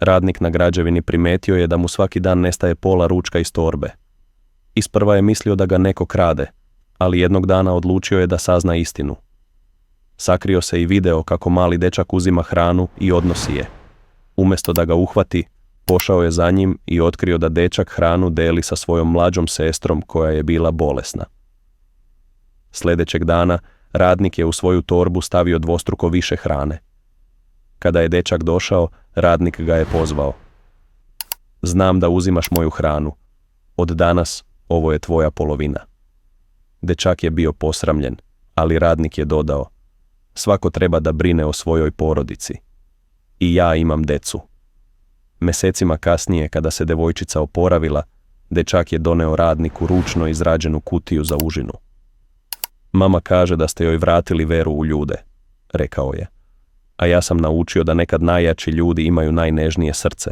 Radnik na građevini primijetio je da mu svaki dan nestaje pola ručka iz torbe. Isprva je mislio da ga neko krade, ali jednog dana odlučio je da sazna istinu. Sakrio se i video kako mali dečak uzima hranu i odnosi je. Umjesto da ga uhvati, pošao je za njim i otkrio da dečak hranu deli sa svojom mlađom sestrom koja je bila bolesna. Sljedećeg dana radnik je u svoju torbu stavio dvostruko više hrane. Kada je dečak došao, radnik ga je pozvao. Znam da uzimaš moju hranu. Od danas ovo je tvoja polovina. Dečak je bio posramljen, ali radnik je dodao. Svako treba da brine o svojoj porodici. I ja imam decu. Mjesecima kasnije, kada se devojčica oporavila, dečak je doneo radniku ručno izrađenu kutiju za užinu. Mama kaže da ste joj vratili veru u ljude, rekao je. A ja sam naučio da nekad najjači ljudi imaju najnežnije srce.